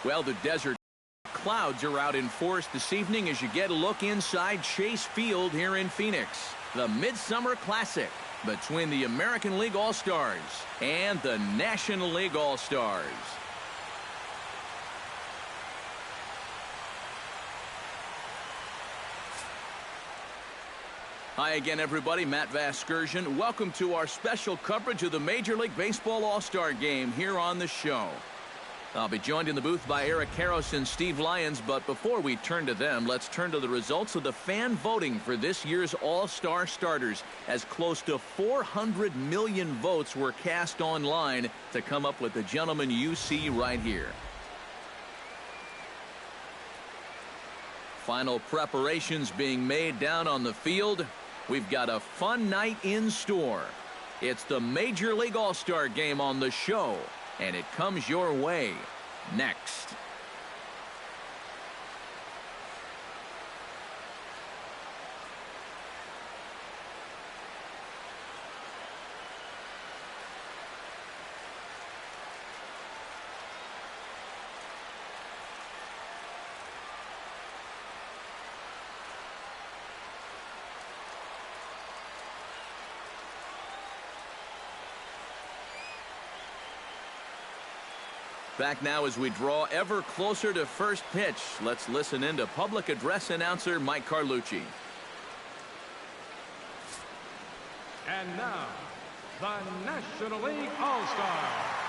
Well, the desert clouds are out in force this evening as you get a look inside Chase Field here in Phoenix. The Midsummer Classic between the American League All-Stars and the National League All-Stars. Hi again, everybody. Matt Vasgersian. Welcome to our special coverage of the Major League Baseball All-Star Game here on the show. I'll be joined in the booth by Eric Karros and Steve Lyons, but before we turn to them, let's turn to the results of the fan voting for this year's All-Star starters, as close to 400 million votes were cast online to come up with the gentleman you see right here. Final preparations being made down on the field. We've got a fun night in store. It's the Major League All-Star Game on the show, and it comes your way next. Back now as we draw ever closer to first pitch. Let's listen in to public address announcer Mike Carlucci. And now, the National League All-Stars.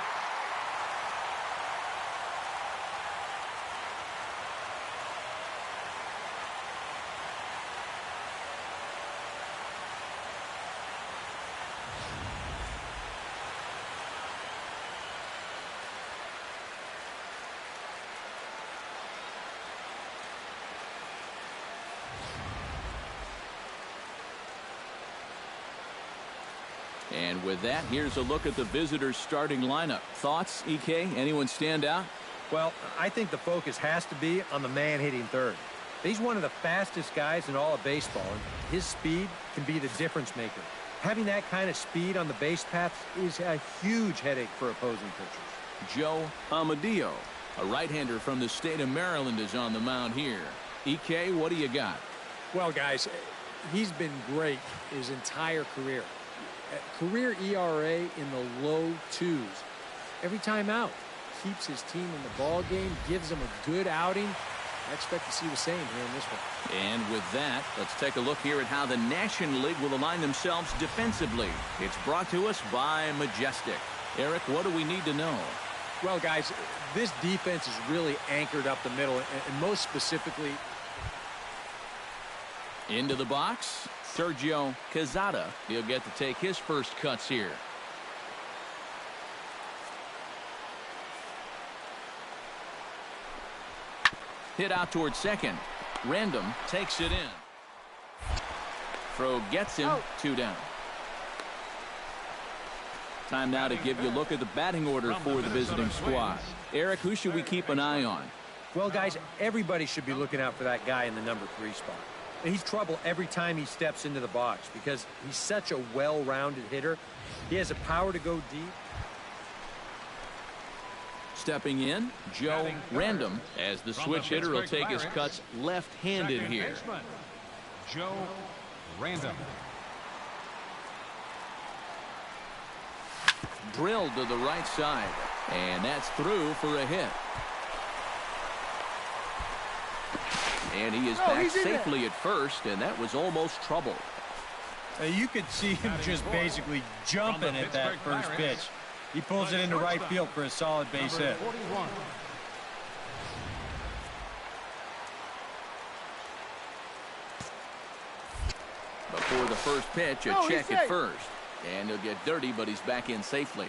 And with that, here's a look at the visitors' starting lineup. Thoughts, EK? Anyone stand out? Well, I think the focus has to be on the man hitting third. He's one of the fastest guys in all of baseball, and his speed can be the difference maker. Having that kind of speed on the base paths is a huge headache for opposing pitchers. Joe Amadio, a right-hander from the state of Maryland, is on the mound here. EK, what do you got? Well, guys, he's been great his entire career. Career ERA in the low 2s. Every time out, keeps his team in the ball game, gives them a good outing. I expect to see the same here in this one. And with that, let's take a look here at how the National League will align themselves defensively. It's brought to us by Majestic. Eric, what do we need to know? Well, guys, this defense is really anchored up the middle, and most specifically into the box, Sergio Quezada. He'll get to take his first cuts here. Hit out towards second. Random takes it in. Throw gets him. 2 down. Time now to give you a look at the batting order for the visiting squad. Eric, who should we keep an eye on? Well, guys, everybody should be looking out for that guy in the number 3 spot. He's trouble every time he steps into the box because he's such a well-rounded hitter. He has the power to go deep. Stepping in, Joe Random, as the switch hitter will take his cuts left-handed here. Joe Random. Drilled to the right side, and that's through for a hit. And he is back safely at first, and that was almost trouble. You could see him just basically jumping at that first pitch. He pulls it into right field for a solid base hit. Before the first pitch, a check at first. And he'll get dirty, but he's back in safely.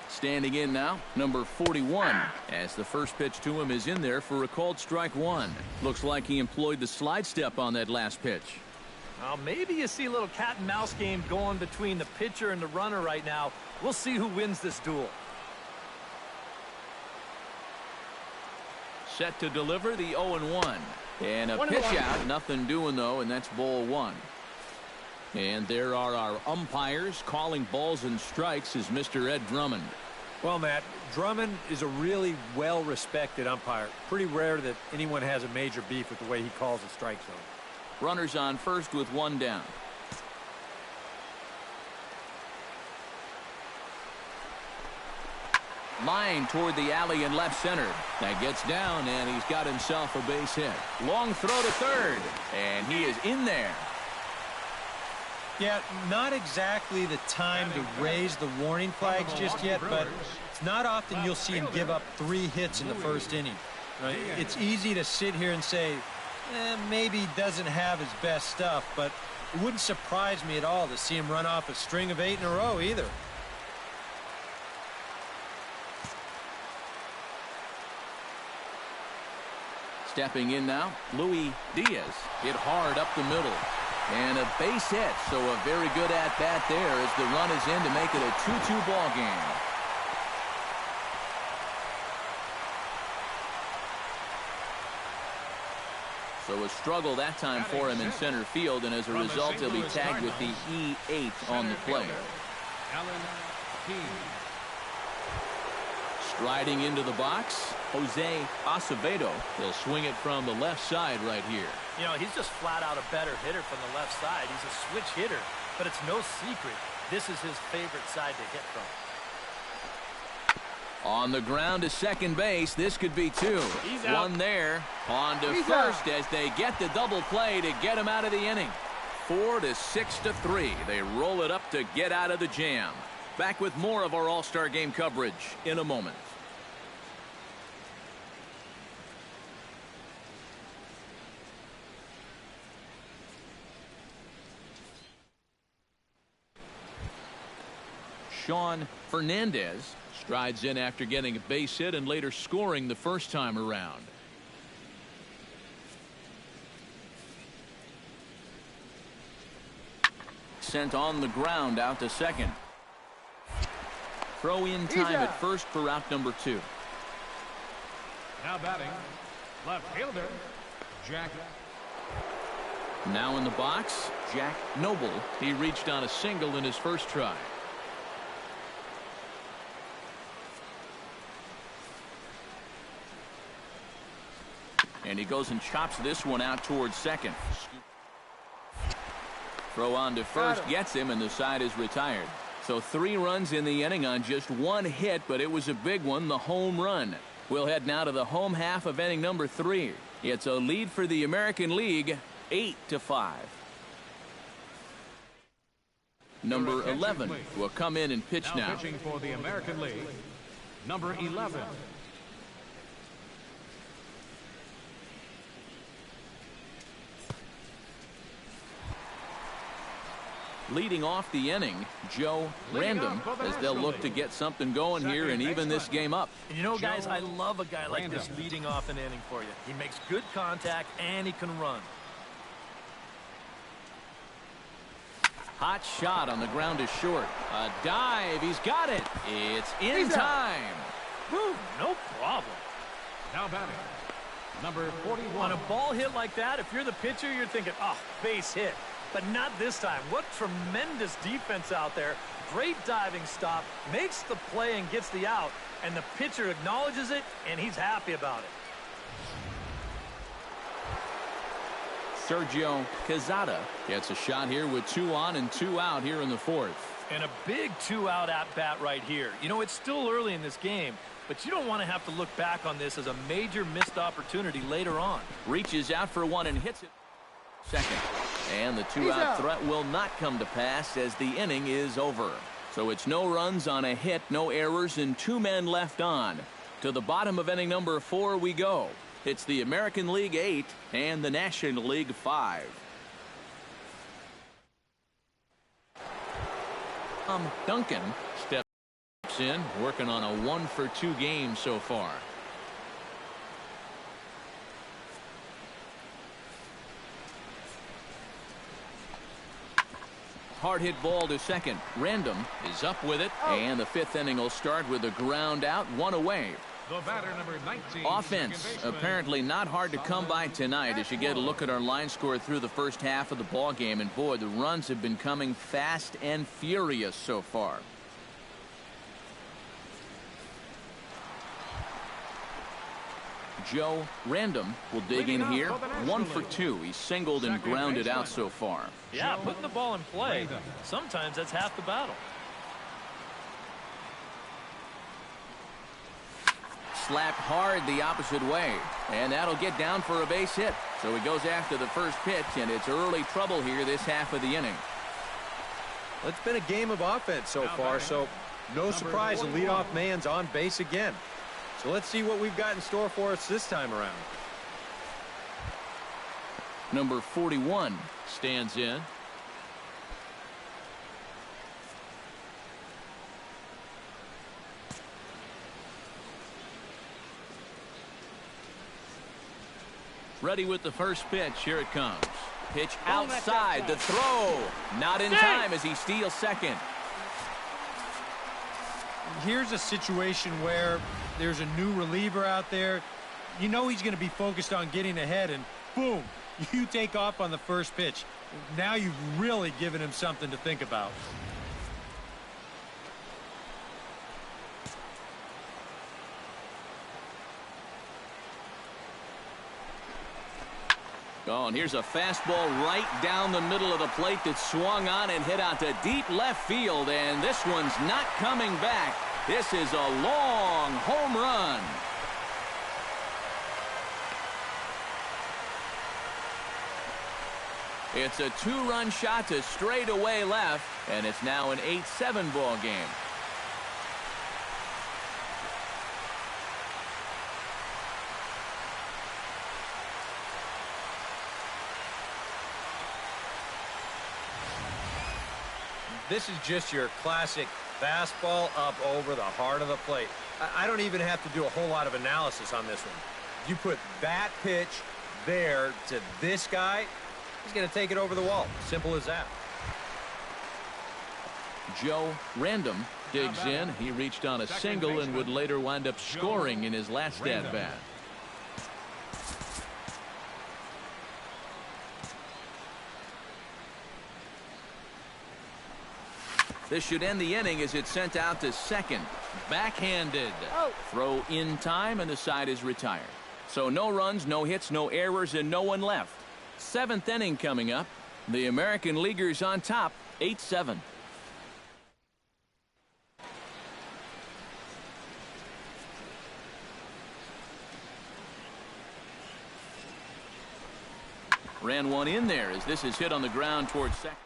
Standing in now, number 41, as the first pitch to him is in there for a called strike 1. Looks like he employed the slide step on that last pitch. Well, maybe you see a little cat and mouse game going between the pitcher and the runner right now. We'll see who wins this duel. Set to deliver the 0-1. And a pitch out, nothing doing though, and that's ball 1. And there are our umpires calling balls and strikes is Mr. Ed Drummond. Well, Matt, Drummond is a really well-respected umpire. Pretty rare that anyone has a major beef with the way he calls a strike zone. Runners on first with one down. Line toward the alley in left center. That gets down, and he's got himself a base hit. Long throw to third, and he is in there. Yeah, not exactly the time to raise the warning flags just yet, but it's not often you'll see him give up 3 hits in the first inning. It's easy to sit here and say, maybe he doesn't have his best stuff, but it wouldn't surprise me at all to see him run off a string of 8 in a row either. Stepping in now, Luis Diaz hit hard up the middle. And a base hit, so a very good at-bat there as the run is in to make it a 2-2 ball game. So a struggle that time for him in center field, and as a result, he'll be tagged with the E8 on the play. Striding into the box, Jose Acevedo. He'll swing it from the left side right here. You know, he's just flat out a better hitter from the left side. He's a switch hitter, but it's no secret this is his favorite side to hit from. On the ground to second base, this could be 2. One there. On to first as they get the double play to get him out of the inning. 4 to 6 to 3. They roll it up to get out of the jam. Back with more of our All-Star Game coverage in a moment. Sean Fernandez strides in after getting a base hit and later scoring the first time around. Sent on the ground out to second. Throw in time at first for route number 2. Now batting, left fielder, Jack. Now in the box, Jack Noble. He reached on a single in his first try. And he goes and chops this one out towards second. Throw on to first gets him, and the side is retired. So 3 runs in the inning on just 1 hit, but it was a big one, the home run. We'll head now to the home half of inning number 3. It's a lead for the American League, 8-5. Number 11 will come in and pitch now. Pitching for the American League, number 11. Leading off the inning, Joe Random, as they'll look to get something going here and even this game up. And you know, guys, I love a guy like this leading off an inning for you. He makes good contact and he can run. Hot shot on the ground is short. A dive. He's got it. It's in time. Woo, no problem. Now batting, number 41. On a ball hit like that, if you're the pitcher, you're thinking, oh, base hit. But not this time. What tremendous defense out there. Great diving stop. Makes the play and gets the out. And the pitcher acknowledges it, and he's happy about it. Sergio Quezada gets a shot here with 2 on and 2 out here in the 4th. And a big 2-out at-bat right here. You know, it's still early in this game, but you don't want to have to look back on this as a major missed opportunity later on. Reaches out for 1 and hits it. Second. And the 2-out threat will not come to pass as the inning is over. So it's no runs on a hit, no errors, and 2 men left on. To the bottom of inning number 4 we go. It's the American League 8 and the National League 5. Duncan steps in, working on a 1-for-2 game so far. Hard hit ball to second. Random is up with it, and the 5th inning will start with a ground out, 1 away. The batter, number 19. Offense apparently not hard to come by tonight as you get a look at our line score through the first half of the ball game, and boy, the runs have been coming fast and furious so far. Joe Random will dig in here. 1 for 2. He's singled and grounded out so far. Yeah, putting the ball in play, sometimes that's half the battle. Slapped hard the opposite way, and that'll get down for a base hit. So he goes after the first pitch, and it's early trouble here this half of the inning. It's been a game of offense so far, so no surprise the leadoff man's on base again. So let's see what we've got in store for us this time around. Number 41 stands in. Ready with the first pitch. Here it comes. Pitch outside. The throw. Not in time as he steals second. Here's a situation where there's a new reliever out there. You know he's going to be focused on getting ahead, and boom, you take off on the first pitch. Now you've really given him something to think about. Oh, and here's a fastball right down the middle of the plate that swung on and hit out to deep left field, and this one's not coming back. This is a long home run. It's a 2-run shot to straightaway left, and it's now an 8-7 ball game. This is just your classic fastball up over the heart of the plate. I don't even have to do a whole lot of analysis on this one. You put that pitch there to this guy, he's going to take it over the wall. Simple as that. Joe Random digs in. He reached on a single and would later wind up scoring in his last at-bat. This should end the inning as it's sent out to second. Backhanded. Throw in time, and the side is retired. So no runs, no hits, no errors, and no one left. 7th inning coming up. The American Leaguers on top, 8-7. Ran one in there as this is hit on the ground towards second.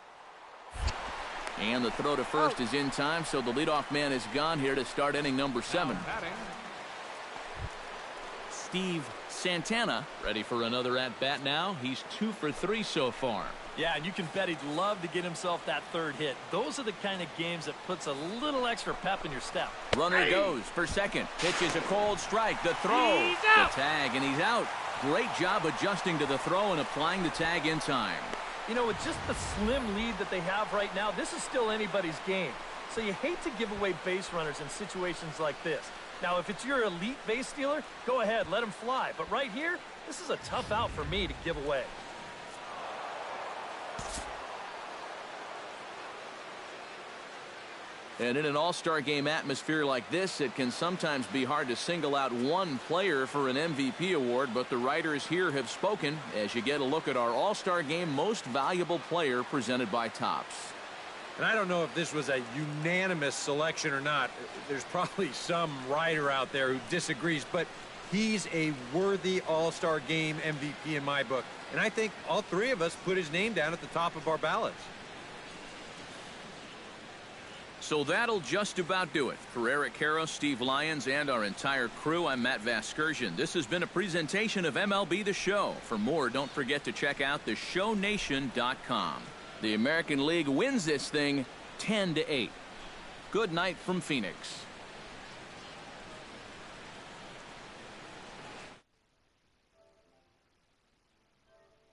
And the throw to first is in time, so the leadoff man is gone here to start inning number 7. Steve Santana ready for another at-bat now. He's 2 for 3 so far. Yeah, and you can bet he'd love to get himself that third hit. Those are the kind of games that puts a little extra pep in your step. Runner goes for second. Pitches a cold strike. The throw. The tag, and he's out. Great job adjusting to the throw and applying the tag in time. You know, with just the slim lead that they have right now, this is still anybody's game. So you hate to give away base runners in situations like this. Now, if it's your elite base stealer, go ahead, let him fly. But right here, this is a tough out for me to give away. And in an all-star game atmosphere like this, it can sometimes be hard to single out one player for an MVP award, but the writers here have spoken as you get a look at our all-star game most valuable player presented by Topps. And I don't know if this was a unanimous selection or not. There's probably some writer out there who disagrees, but he's a worthy all-star game MVP in my book. And I think all 3 of us put his name down at the top of our ballots. So that'll just about do it. For Eric Karros, Steve Lyons, and our entire crew, I'm Matt Vasgersian. This has been a presentation of MLB The Show. For more, don't forget to check out theshownation.com. The American League wins this thing 10-8. Good night from Phoenix.